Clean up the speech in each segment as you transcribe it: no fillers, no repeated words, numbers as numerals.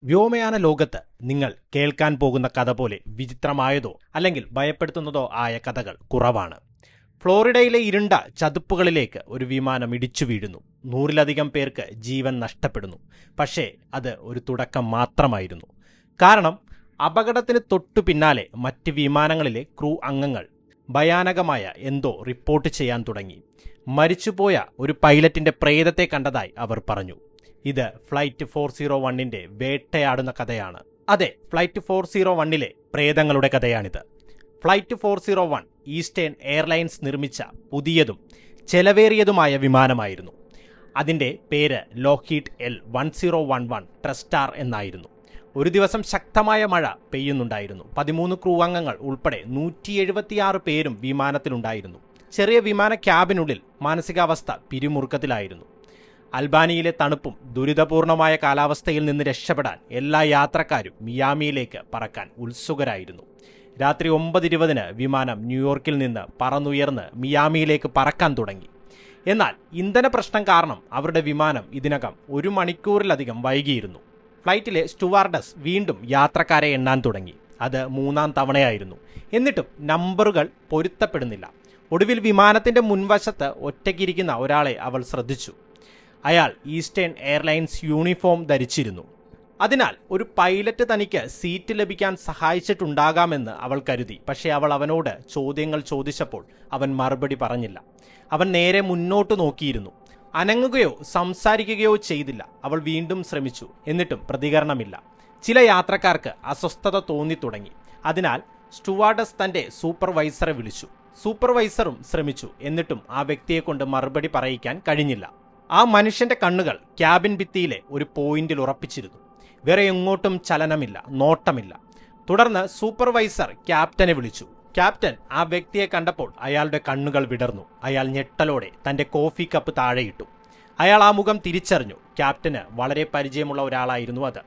വ്യോമയാന ലോകത്ത് നിങ്ങൾ കേൾക്കാൻ പോകുന്ന കഥ പോലെ വിചിത്രമായതോ അല്ലെങ്കിൽ ഭയപ്പെടുത്തുന്നതോ ആയ കഥകൾ കുറവാണ്. ഫ്ലോറിഡയിലെ ഇരുണ്ട ചതുപ്പുകളിലേക്ക് ഒരു വിമാനം ഇടിച്ചു വീഴുന്നു. 100-ലധികം പേർക്ക് ജീവൻ നഷ്ടപ്പെടുന്നു. പക്ഷേ അത് ഒരു തുടക്കം മാത്രമായിരുന്നു. കാരണം അപകടത്തിന് തൊട്ടു പിന്നാലെ മറ്റ് വിമാനങ്ങളിലെ ക്രൂ അംഗങ്ങൾ ഭയാനകമായ എന്തോ റിപ്പോർട്ട് ചെയ്യാൻ തുടങ്ങി. മരിച്ചുപോയ ഒരു പൈലറ്റിന്റെ പ്രേതത്തെ കണ്ടതായി അവർ പറഞ്ഞു. ഇത് ഫ്ലൈറ്റ് 401ന്റെ വേട്ടയാടുന്ന കഥയാണ്. അതെ, ഫ്ലൈറ്റ് 401ലെ പ്രേതങ്ങളുടെ കഥയാണിത്. ഫ്ലൈറ്റ് 401 ഈസ്റ്റേൺ എയർലൈൻസ് നിർമ്മിച്ച പുതിയതും ചെലവേറിയതുമായ വിമാനമായിരുന്നു. അതിന്റെ പേര് ലോക്ഹീഡ് L1011 ട്രസ്റ്റാർ എന്നായിരുന്നു. ഒരു ദിവസം ശക്തമായ മഴ പെയ്യുന്നുണ്ടായിരുന്നു. 13 ക്രൂ അംഗങ്ങൾ ഉൾപ്പെടെ 176 പേരും വിമാനത്തിലുണ്ടായിരുന്നു. ചെറിയ വിമാന ക്യാബിനുള്ളിൽ മാനസികാവസ്ഥ പിരിമുറുക്കത്തിലായിരുന്നു. അൽബാനിയയിലെ തണുപ്പും ദുരിതപൂർണമായ കാലാവസ്ഥയിൽ നിന്ന് രക്ഷപ്പെടാൻ എല്ലാ യാത്രക്കാരും മിയാമിയിലേക്ക് പറക്കാൻ ഉത്സുകരായിരുന്നു. രാത്രി 9:20 വിമാനം ന്യൂയോർക്കിൽ നിന്ന് പറന്നുയർന്ന് മിയാമിയിലേക്ക് പറക്കാൻ തുടങ്ങി. എന്നാൽ ഇന്ധന പ്രശ്നം കാരണം അവരുടെ വിമാനം ഇതിനകം 1 മണിക്കൂറിലധികം വൈകിയിരുന്നു. ഫ്ലൈറ്റിലെ സ്റ്റുവാർഡസ് വീണ്ടും യാത്രക്കാരെ എണ്ണാൻ തുടങ്ങി. അത് 3-ാം തവണയായിരുന്നു. എന്നിട്ടും നമ്പറുകൾ പൊരുത്തപ്പെടുന്നില്ല. ഒടുവിൽ വിമാനത്തിന്റെ മുൻവശത്ത് ഒറ്റയ്ക്കിരിക്കുന്ന ഒരാളെ അവൾ ശ്രദ്ധിച്ചു. അയാൾ ഈസ്റ്റേൺ എയർലൈൻസ് യൂണിഫോം ധരിച്ചിരുന്നു. അതിനാൽ ഒരു പൈലറ്റ് തനിക്ക് സീറ്റ് ലഭിക്കാൻ സഹായിച്ചിട്ടുണ്ടാകാമെന്ന് അവൾ കരുതി. പക്ഷേ അവൾ അവനോട് ചോദ്യങ്ങൾ ചോദിച്ചപ്പോൾ അവൻ മറുപടി പറഞ്ഞില്ല. അവൻ നേരെ മുന്നോട്ട് നോക്കിയിരുന്നു. അനങ്ങുകയോ സംസാരിക്കുകയോ ചെയ്തില്ല. അവൾ വീണ്ടും ശ്രമിച്ചു. എന്നിട്ടും പ്രതികരണമില്ല. ചില യാത്രക്കാർക്ക് അസ്വസ്ഥത തോന്നി തുടങ്ങി. അതിനാൽ സ്റ്റുവാർഡസ് തന്റെ സൂപ്പർവൈസറെ വിളിച്ചു. സൂപ്പർവൈസറും ശ്രമിച്ചു. എന്നിട്ടും ആ വ്യക്തിയെ കൊണ്ട് മറുപടി പറയിക്കാൻ കഴിഞ്ഞില്ല. ആ മനുഷ്യന്റെ കണ്ണുകൾ ക്യാബിൻ ഭിത്തിയിലെ ഒരു പോയിന്റിൽ ഉറപ്പിച്ചിരുന്നു. വേറെ എങ്ങോട്ടും ചലനമില്ല, നോട്ടമില്ല. തുടർന്ന് സൂപ്പർവൈസർ ക്യാപ്റ്റനെ വിളിച്ചു. ക്യാപ്റ്റൻ ആ വ്യക്തിയെ കണ്ടപ്പോൾ അയാളുടെ കണ്ണുകൾ വിടർന്നു. അയാൾ ഞെട്ടലോടെ തന്റെ കോഫി കപ്പ് താഴെയിട്ടു. അയാൾ ആ മുഖം തിരിച്ചറിഞ്ഞു. ക്യാപ്റ്റന് വളരെ പരിചയമുള്ള ഒരാളായിരുന്നു അത്.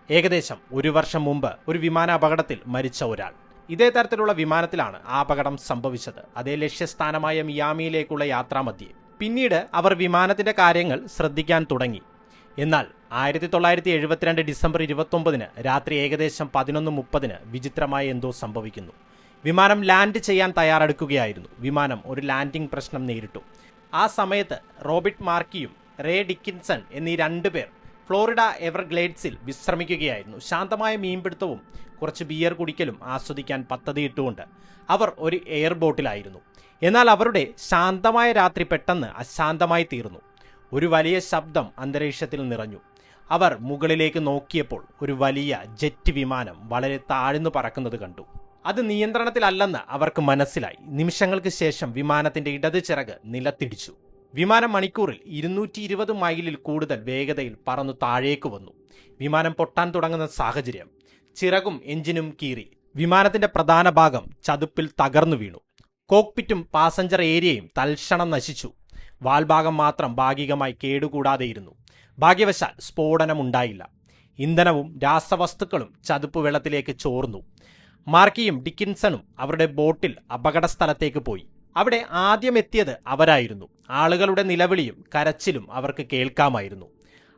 ഏകദേശം 1 വർഷം മുമ്പ് ഒരു വിമാന അപകടത്തിൽ മരിച്ച ഒരാൾ. ഇതേ തരത്തിലുള്ള വിമാനത്തിലാണ് ആ അപകടം സംഭവിച്ചത്. അതേ ലക്ഷ്യസ്ഥാനമായ മിയാമിയിലേക്കുള്ള യാത്രാമധ്യേ. പിന്നീട് അവർ വിമാനത്തിന്റെ കാര്യങ്ങൾ ശ്രദ്ധിക്കാൻ തുടങ്ങി. എന്നാൽ 1972 ഡിസംബർ 29 രാത്രി ഏകദേശം 11:30 വിചിത്രമായ എന്തോ സംഭവിക്കുന്നു. വിമാനം ലാൻഡ് ചെയ്യാൻ തയ്യാറെടുക്കുകയായിരുന്നു. വിമാനം ഒരു ലാൻഡിംഗ് പ്രശ്നം നേരിട്ടു. ആ സമയത്ത് റോബർട്ട് മാർക്കിയും റേ ഡിക്കിൻസൺ എന്നീ 2 പേർ ഫ്ലോറിഡ എവർഗ്ലേഡ്സിൽ വിശ്രമിക്കുകയായിരുന്നു. ശാന്തമായ മീൻപിടുത്തവും കുറച്ച് ബിയർ കുടിക്കലും ആസ്വദിക്കാൻ പദ്ധതിയിട്ടുകൊണ്ട് അവർ ഒരു എയർ ബോട്ടിലായിരുന്നു. എന്നാൽ അവരുടെ ശാന്തമായ രാത്രി പെട്ടെന്ന് അശാന്തമായി തീർന്നു. ഒരു വലിയ ശബ്ദം അന്തരീക്ഷത്തിൽ നിറഞ്ഞു. അവർ മുകളിലേക്ക് നോക്കിയപ്പോൾ ഒരു വലിയ ജെറ്റ് വിമാനം വളരെ താഴ്ന്നു പറക്കുന്നത് കണ്ടു. അത് നിയന്ത്രണത്തിലല്ലെന്ന് അവർക്ക് മനസ്സിലായി. നിമിഷങ്ങൾക്ക് ശേഷം വിമാനത്തിന്റെ ഇടത് ചിറക് നിലത്തിടിച്ചു. വിമാനം മണിക്കൂറിൽ 220 മൈലിൽ കൂടുതൽ വേഗതയിൽ പറന്നു താഴേക്ക് വന്നു. വിമാനം പൊട്ടാൻ തുടങ്ങുന്ന സാഹചര്യം. ചിറകും എഞ്ചിനും കീറി. വിമാനത്തിന്റെ പ്രധാന ഭാഗം ചതുപ്പിൽ തകർന്നു വീണു. കോക്പിറ്റും പാസഞ്ചർ ഏരിയയും തൽക്ഷണം നശിച്ചു. വാൽഭാഗം മാത്രം ഭാഗികമായി കേടുകൂടാതെയിരുന്നു. ഭാഗ്യവശാൽ സ്ഫോടനമുണ്ടായില്ല. ഇന്ധനവും രാസവസ്തുക്കളും ചതുപ്പ് വെള്ളത്തിലേക്ക് ചോർന്നു. മാർക്കിയും ഡിക്കിൻസണും അവരുടെ ബോട്ടിൽ അപകട സ്ഥലത്തേക്ക് പോയി. അവിടെ ആദ്യം എത്തിയത് അവരായിരുന്നു. ആളുകളുടെ നിലവിളിയും കരച്ചിലും അവർക്ക് കേൾക്കാമായിരുന്നു.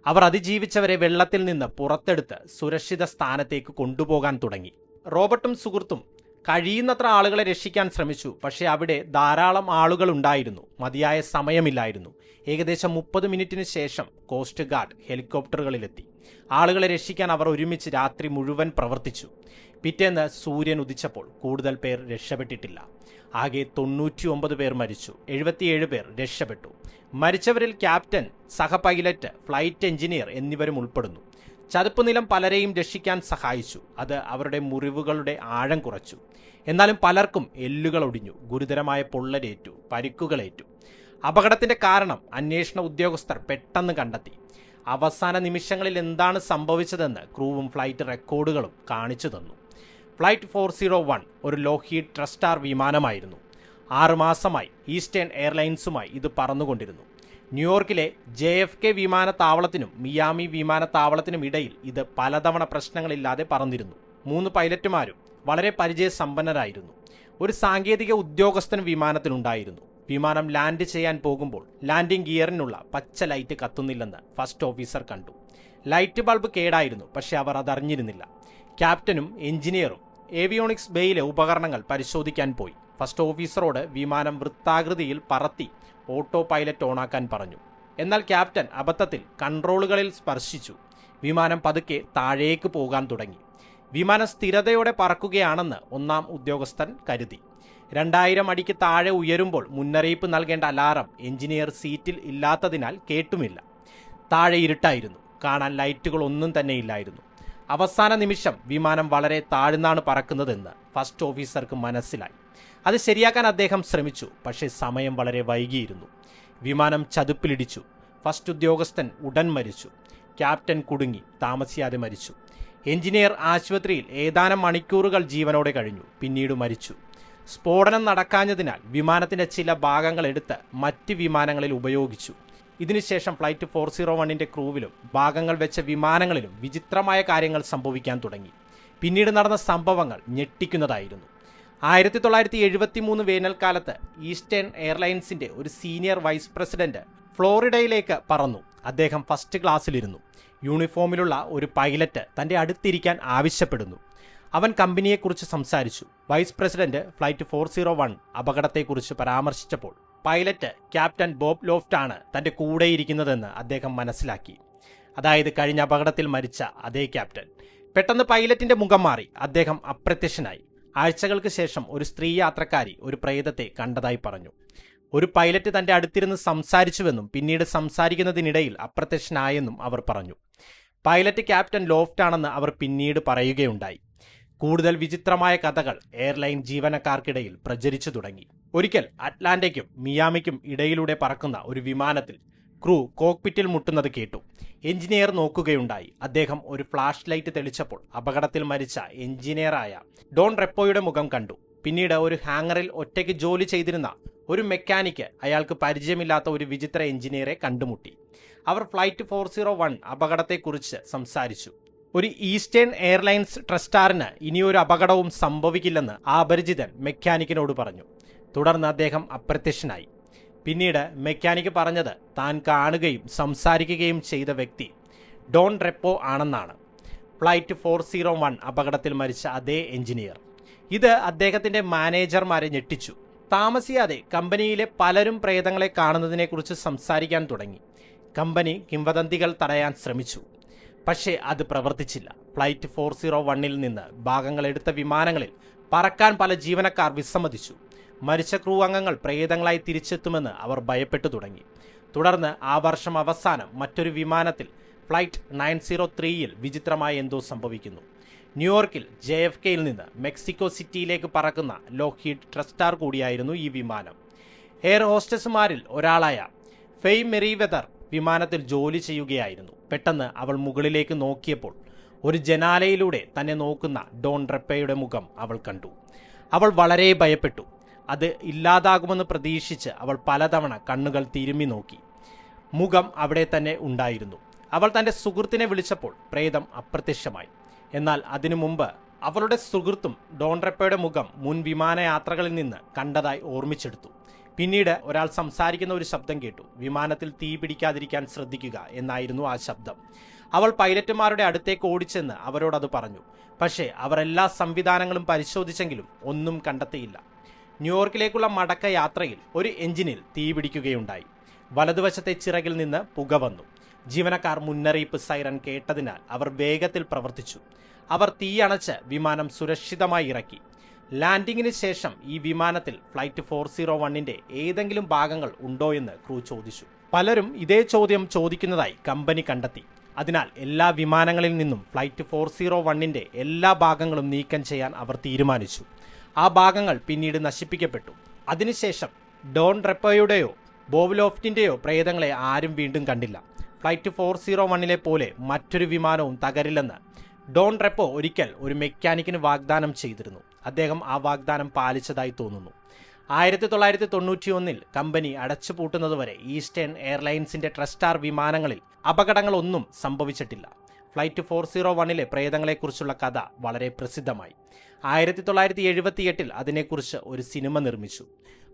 അവർ അതിജീവിച്ചവരെ വെള്ളത്തിൽ നിന്ന് പുറത്തെടുത്ത് സുരക്ഷിത സ്ഥാനത്തേക്ക് കൊണ്ടുപോകാൻ തുടങ്ങി. റോബർട്ടും സുഹൃത്തും കഴിയുന്നത്ര ആളുകളെ രക്ഷിക്കാൻ ശ്രമിച്ചു. പക്ഷേ അവിടെ ധാരാളം ആളുകൾ ഉണ്ടായിരുന്നു. മതിയായ സമയമില്ലായിരുന്നു. ഏകദേശം 30 മിനിറ്റിന് ശേഷം കോസ്റ്റ് ഗാർഡ് ഹെലികോപ്റ്ററുകളിലെത്തി. ആളുകളെ രക്ഷിക്കാൻ അവർ ഒരുമിച്ച് രാത്രി മുഴുവൻ പ്രവർത്തിച്ചു. പിറ്റേന്ന് സൂര്യൻ ഉദിച്ചപ്പോൾ കൂടുതൽ പേർ രക്ഷപ്പെട്ടിട്ടില്ല. ആകെ 99 പേർ മരിച്ചു. 77 പേർ രക്ഷപ്പെട്ടു. മരിച്ചവരിൽ ക്യാപ്റ്റൻ, സഹ പൈലറ്റ്, ഫ്ലൈറ്റ് എഞ്ചിനീയർ എന്നിവരും ഉൾപ്പെടുന്നു. ചതുപ്പ് നിലം പലരെയും രക്ഷിക്കാൻ സഹായിച്ചു. അത് അവരുടെ മുറിവുകളുടെ ആഴം കുറച്ചു. എന്നാലും പലർക്കും എല്ലുകൾ ഒടിഞ്ഞു. ഗുരുതരമായ പൊള്ളലേറ്റു. പരിക്കുകളേറ്റു. അപകടത്തിന്റെ കാരണം അന്വേഷണ ഉദ്യോഗസ്ഥർ പെട്ടെന്ന് കണ്ടെത്തി. അവസാന നിമിഷങ്ങളിൽ എന്താണ് സംഭവിച്ചതെന്ന് ക്രൂവും ഫ്ലൈറ്റ് റെക്കോർഡുകളും കാണിച്ചു തന്നു. ഫ്ലൈറ്റ് 401 ഒരു ലോക്ഹീഡ് ട്രസ്റ്റാർ വിമാനമായിരുന്നു. 6 മാസമായി ഈസ്റ്റേൺ എയർലൈൻസുമായി ഇത് പറന്നുകൊണ്ടിരുന്നു. ന്യൂയോർക്കിലെ JFK വിമാനത്താവളത്തിനും മിയാമി വിമാനത്താവളത്തിനും ഇടയിൽ ഇത് പലതവണ പ്രശ്നങ്ങളില്ലാതെ പറന്നിരുന്നു. 3 പൈലറ്റുമാരും വളരെ പരിചയസമ്പന്നരായിരുന്നു. ഒരു സാങ്കേതിക ഉദ്യോഗസ്ഥൻ വിമാനത്തിലുണ്ടായിരുന്നു. വിമാനം ലാൻഡ് ചെയ്യാൻ പോകുമ്പോൾ ലാൻഡിംഗ് ഗിയറിനുള്ള പച്ച ലൈറ്റ് കത്തുന്നില്ലെന്ന് ഫസ്റ്റ് ഓഫീസർ കണ്ടു. ലൈറ്റ് ബൾബ് കേടായിരുന്നു, പക്ഷെ അവർ അതറിഞ്ഞിരുന്നില്ല. ക്യാപ്റ്റനും എഞ്ചിനീയറും ഏവിയോണിക്സ് ബേയിലെ ഉപകരണങ്ങൾ പരിശോധിക്കാൻ പോയി. ഫസ്റ്റ് ഓഫീസറോട് വിമാനം വൃത്താകൃതിയിൽ പറത്തി ഓട്ടോ പൈലറ്റ് ഓണാക്കാൻ പറഞ്ഞു. എന്നാൽ ക്യാപ്റ്റൻ അബദ്ധത്തിൽ കൺട്രോളുകളിൽ സ്പർശിച്ചു. വിമാനം പതുക്കെ താഴേക്ക് പോകാൻ തുടങ്ങി. വിമാനം സ്ഥിരതയോടെ പറക്കുകയാണെന്ന് ഒന്നാം ഉദ്യോഗസ്ഥൻ കരുതി. 2000 അടിക്ക് താഴെ ഉയരുമ്പോൾ മുന്നറിയിപ്പ് നൽകേണ്ട അലാറം എഞ്ചിനീയർ സീറ്റിൽ ഇല്ലാത്തതിനാൽ കേട്ടുമില്ല. താഴെ ഇരുട്ടായിരുന്നു, കാണാൻ ലൈറ്റുകളൊന്നും തന്നെ ഇല്ലായിരുന്നു. അവസാന നിമിഷം വിമാനം വളരെ താഴ്ന്നാണ് പറക്കുന്നതെന്ന് ഫസ്റ്റ് ഓഫീസർക്ക് മനസ്സിലായി. അത് ശരിയാക്കാൻ അദ്ദേഹം ശ്രമിച്ചു, പക്ഷേ സമയം വളരെ വൈകിയിരുന്നു. വിമാനം ചതുപ്പിലിടിച്ചു. ഫസ്റ്റ് ഉദ്യോഗസ്ഥൻ ഉടൻ മരിച്ചു. ക്യാപ്റ്റൻ കുടുങ്ങി, താമസിയാതെ മരിച്ചു. എഞ്ചിനീയർ ആശുപത്രിയിൽ ഏതാനും മണിക്കൂറുകൾ ജീവനോടെ കഴിഞ്ഞു, പിന്നീട് മരിച്ചു. സ്ഫോടനം നടക്കാഞ്ഞതിനാൽ വിമാനത്തിന്റെ ചില ഭാഗങ്ങൾ എടുത്ത് മറ്റ് വിമാനങ്ങളിൽ ഉപയോഗിച്ചു. ഇതിനുശേഷം ഫ്ലൈറ്റ് 401ന്റെ ക്രൂവിലും ഭാഗങ്ങൾ വെച്ച വിമാനങ്ങളിലും വിചിത്രമായ കാര്യങ്ങൾ സംഭവിക്കാൻ തുടങ്ങി. പിന്നീട് നടന്ന സംഭവങ്ങൾ ഞെട്ടിക്കുന്നതായിരുന്നു. 1973 വേനൽക്കാലത്ത് ഈസ്റ്റേൺ എയർലൈൻസിന്റെ ഒരു സീനിയർ വൈസ് പ്രസിഡന്റ് ഫ്ലോറിഡയിലേക്ക് പറന്നു. അദ്ദേഹം ഫസ്റ്റ് ക്ലാസ്സിലിരുന്നു. യൂണിഫോമിലുള്ള ഒരു പൈലറ്റ് തന്റെ അടുത്തിരിക്കാൻ ആവശ്യപ്പെടുന്നു. അവൻ കമ്പനിയെക്കുറിച്ച് സംസാരിച്ചു. വൈസ് പ്രസിഡന്റ് ഫ്ലൈറ്റ് 401 അപകടത്തെക്കുറിച്ച് പരാമർശിച്ചപ്പോൾ പൈലറ്റ് ക്യാപ്റ്റൻ ബോബ് ലോഫ്റ്റ് ആണ് തന്റെ കൂടെയിരിക്കുന്നതെന്ന് അദ്ദേഹം മനസ്സിലാക്കി. അതായത് കഴിഞ്ഞ അപകടത്തിൽ മരിച്ച അതേ ക്യാപ്റ്റൻ. പെട്ടെന്ന് പൈലറ്റിന്റെ മുഖം മാറി. അദ്ദേഹം അപ്രത്യക്ഷനായി. ആഴ്ചകൾക്ക് ശേഷം ഒരു സ്ത്രീ യാത്രക്കാരി ഒരു പ്രേതത്തെ കണ്ടതായി പറഞ്ഞു. ഒരു പൈലറ്റ് തന്റെ അടുത്തിരുന്ന് സംസാരിച്ചുവെന്നും പിന്നീട് സംസാരിക്കുന്നതിനിടയിൽ അപ്രത്യക്ഷനായെന്നും അവർ പറഞ്ഞു. പൈലറ്റ് ക്യാപ്റ്റൻ ലോഫ്റ്റ് ആണെന്ന് അവർ പിന്നീട് പറയുകയുണ്ടായി. കൂടുതൽ വിചിത്രമായ കഥകൾ എയർലൈൻ ജീവനക്കാർക്കിടയിൽ പ്രചരിച്ചു തുടങ്ങി. ഒരിക്കൽ അറ്റ്ലാന്റയ്ക്കും മിയാമിക്കും ഇടയിലൂടെ പറക്കുന്ന ഒരു വിമാനത്തിൽ ക്രൂ കോക്പിറ്റിൽ മുട്ടുന്നത് കേട്ടു. എഞ്ചിനീയർ നോക്കുകയുണ്ടായി. അദ്ദേഹം ഒരു ഫ്ലാഷ് ലൈറ്റ് തെളിച്ചപ്പോൾ അപകടത്തിൽ മരിച്ച എഞ്ചിനീയറായ ഡോൺ റെപ്പോയുടെ മുഖം കണ്ടു. പിന്നീട് ഒരു ഹാങ്ങറിൽ ഒറ്റയ്ക്ക് ജോലി ചെയ്തിരുന്ന ഒരു മെക്കാനിക്ക് അയാൾക്ക് പരിചയമില്ലാത്ത ഒരു വിചിത്ര എഞ്ചിനീയറെ കണ്ടുമുട്ടി. അവർ ഫ്ലൈറ്റ് 401 അപകടത്തെക്കുറിച്ച് സംസാരിച്ചു. ഒരു ഈസ്റ്റേൺ എയർലൈൻസ് ട്രസ്റ്റാറിന് ഇനിയൊരു അപകടവും സംഭവിക്കില്ലെന്ന് ആ അപരിചിതൻ മെക്കാനിക്കിനോട് പറഞ്ഞു. തുടർന്ന് അദ്ദേഹം അപ്രത്യക്ഷനായി. പിന്നീട് മെക്കാനിക്ക് പറഞ്ഞത് താൻ കാണുകയും സംസാരിക്കുകയും ചെയ്ത വ്യക്തി ഡോൺ റെപ്പോ ആണെന്നാണ്. ഫ്ലൈറ്റ് 401 അപകടത്തിൽ മരിച്ച അതേ എഞ്ചിനീയർ. ഇത് അദ്ദേഹത്തിന്റെ മാനേജർമാരെ ഞെട്ടിച്ചു. താമസിയാതെ കമ്പനിയിലെ പലരും പ്രേതങ്ങളെ കാണുന്നതിനെക്കുറിച്ച് സംസാരിക്കാൻ തുടങ്ങി. കമ്പനി കിംവദന്തികൾ തടയാൻ ശ്രമിച്ചു, പക്ഷേ അത് പ്രവർത്തിച്ചില്ല. ഫ്ലൈറ്റ് 401ൽ നിന്ന് ഭാഗങ്ങൾ എടുത്ത വിമാനങ്ങളിൽ പറക്കാൻ പല ജീവനക്കാർ വിസമ്മതിച്ചു. മരിച്ച ക്രൂ അംഗങ്ങൾ പ്രേതങ്ങളായി തിരിച്ചെത്തുമെന്ന് അവർ ഭയപ്പെട്ടു തുടങ്ങി. തുടർന്ന് ആ വർഷം അവസാനം മറ്റൊരു വിമാനത്തിൽ ഫ്ലൈറ്റ് 903ൽ വിചിത്രമായ എന്തോ സംഭവിക്കുന്നു. ന്യൂയോർക്കിൽ JFKയിൽ നിന്ന് മെക്സിക്കോ സിറ്റിയിലേക്ക് പറക്കുന്ന ലോക്ഹീഡ് ട്രസ്റ്റാർ കൂടിയായിരുന്നു ഈ വിമാനം. എയർ ഹോസ്റ്റസുമാരിൽ ഒരാളായ ഫെയ് മെറിവെതർ വിമാനത്തിൽ ജോലി ചെയ്യുകയായിരുന്നു. പെട്ടെന്ന് അവൾ മുകളിലേക്ക് നോക്കിയപ്പോൾ ഒരു ജനാലയിലൂടെ തന്നെ നോക്കുന്ന ഡോൺ റെപ്പയുടെ മുഖം അവൾ കണ്ടു. അവൾ വളരെ ഭയപ്പെട്ടു. അത് ഇല്ലാതാകുമെന്ന് പ്രതീക്ഷിച്ച് അവൾ പലതവണ കണ്ണുകൾ തിരുമ്മി നോക്കി. മുഖം അവിടെ തന്നെ ഉണ്ടായിരുന്നു. അവൾ തന്റെ സുഹൃത്തിനെ വിളിച്ചപ്പോൾ പ്രേതം അപ്രത്യക്ഷമായി. എന്നാൽ അതിനു മുമ്പ് അവളുടെ സുഹൃത്തും ഡോൺ റെപ്പയുടെ മുഖം മുൻ വിമാനയാത്രകളിൽ നിന്ന് കണ്ടതായി ഓർമ്മിച്ചെടുത്തു. പിന്നീട് ഒരാൾ സംസാരിക്കുന്ന ഒരു ശബ്ദം കേട്ടു. വിമാനത്തിൽ തീ പിടിക്കാതിരിക്കാൻ ശ്രദ്ധിക്കുക എന്നായിരുന്നു ആ ശബ്ദം. അവൾ പൈലറ്റുമാരുടെ അടുത്തേക്ക് ഓടിച്ചെന്ന് അവരോടത് പറഞ്ഞു. പക്ഷേ അവർ എല്ലാ സംവിധാനങ്ങളും പരിശോധിച്ചെങ്കിലും ഒന്നും കണ്ടെത്തിയില്ല. ന്യൂയോർക്കിലേക്കുള്ള മടക്ക യാത്രയിൽ ഒരു എഞ്ചിനിൽ തീ പിടിക്കുകയുണ്ടായി. വലതുവശത്തെ ചിറകിൽ നിന്ന് പുക വന്നു. ജീവനക്കാർ മുന്നറിയിപ്പ് സൈറൻ കേട്ടതിനാൽ അവർ വേഗത്തിൽ പ്രവർത്തിച്ചു. അവർ തീയണച്ച് വിമാനം സുരക്ഷിതമായി ഇറക്കി. ലാൻഡിങ്ങിന് ശേഷം ഈ വിമാനത്തിൽ ഫ്ലൈറ്റ് 401ന്റെ ഏതെങ്കിലും ഭാഗങ്ങൾ ഉണ്ടോ എന്ന് ക്രൂ ചോദിച്ചു. പലരും ഇതേ ചോദ്യം ചോദിക്കുന്നതായി കമ്പനി കണ്ടെത്തി. അതിനാൽ എല്ലാ വിമാനങ്ങളിൽ നിന്നും ഫ്ലൈറ്റ് 401ന്റെ എല്ലാ ഭാഗങ്ങളും നീക്കം ചെയ്യാൻ അവർ തീരുമാനിച്ചു. ആ ഭാഗങ്ങൾ പിന്നീട് നശിപ്പിക്കപ്പെട്ടു. അതിനുശേഷം ഡോൺ റെപ്പോയുടെയോ ബോബ് ലോഫ്റ്റിന്റെയോ പ്രേതങ്ങളെ ആരും വീണ്ടും കണ്ടില്ല. ഫ്ലൈറ്റ് 401ലെ പോലെ മറ്റൊരു വിമാനവും തകരില്ലെന്ന് ഡോൺ റെപ്പോ ഒരിക്കൽ ഒരു മെക്കാനിക്കിന് വാഗ്ദാനം ചെയ്തിരുന്നു. അദ്ദേഹം ആ വാഗ്ദാനം പാലിച്ചതായി തോന്നുന്നു. 1991 കമ്പനി അടച്ചുപൂട്ടുന്നതുവരെ ഈസ്റ്റേൺ എയർലൈൻസിന്റെ ട്രസ്റ്റാർ വിമാനങ്ങളിൽ അപകടങ്ങളൊന്നും സംഭവിച്ചിട്ടില്ല. ഫ്ലൈറ്റ് 401ലെ പ്രേതങ്ങളെക്കുറിച്ചുള്ള കഥ വളരെ പ്രസിദ്ധമായി. 1978 അതിനെക്കുറിച്ച് ഒരു സിനിമ നിർമ്മിച്ചു.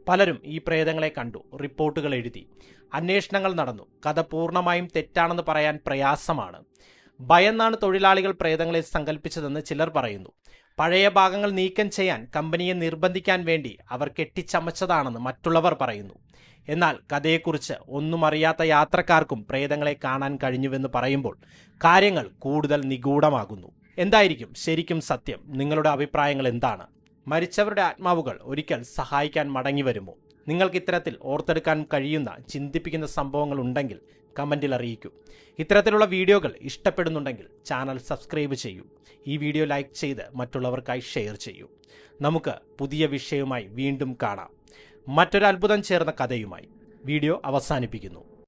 പലരും ഈ പ്രേതങ്ങളെ കണ്ടു, റിപ്പോർട്ടുകൾ എഴുതി, അന്വേഷണങ്ങൾ നടന്നു. കഥ പൂർണ്ണമായും തെറ്റാണെന്ന് പറയാൻ പ്രയാസമാണ്. ഭയന്നാണ് തൊഴിലാളികൾ പ്രേതങ്ങളെ സങ്കല്പിച്ചതെന്ന് ചിലർ പറയുന്നു. പഴയ ഭാഗങ്ങൾ നീക്കം ചെയ്യാൻ കമ്പനിയെ നിർബന്ധിക്കാൻ വേണ്ടി അവർ കെട്ടിച്ചമച്ചതാണെന്ന് മറ്റുള്ളവർ പറയുന്നു. എന്നാൽ കഥയെക്കുറിച്ച് ഒന്നും അറിയാത്ത യാത്രക്കാർക്കും പ്രേതങ്ങളെ കാണാൻ കഴിഞ്ഞുവെന്ന് പറയുമ്പോൾ കാര്യങ്ങൾ കൂടുതൽ നിഗൂഢമാകുന്നു. എന്തായിരിക്കും ശരിക്കും സത്യം? നിങ്ങളുടെ അഭിപ്രായങ്ങൾ എന്താണ്? മരിച്ചവരുടെ ആത്മാവുകൾ ഒരിക്കൽ സഹായിക്കാൻ മടങ്ങി വരുമോ? നിങ്ങൾക്ക് ഇത്തരത്തിൽ ഓർത്തെടുക്കാൻ കഴിയുന്ന ചിന്തിപ്പിക്കുന്ന സംഭവങ്ങൾ ഉണ്ടെങ്കിൽ കമൻറ്റിൽ അറിയിക്കൂ. ഇത്തരത്തിലുള്ള വീഡിയോകൾ ഇഷ്ടപ്പെടുന്നുണ്ടെങ്കിൽ ചാനൽ സബ്സ്ക്രൈബ് ചെയ്യൂ. ഈ വീഡിയോ ലൈക്ക് ചെയ്ത് മറ്റുള്ളവർക്കായി ഷെയർ ചെയ്യൂ. നമുക്ക് പുതിയ വിഷയവുമായി വീണ്ടും കാണാം. മറ്റൊരു അത്ഭുതം ചേർന്ന കഥയുമായി. വീഡിയോ അവസാനിപ്പിക്കുന്നു.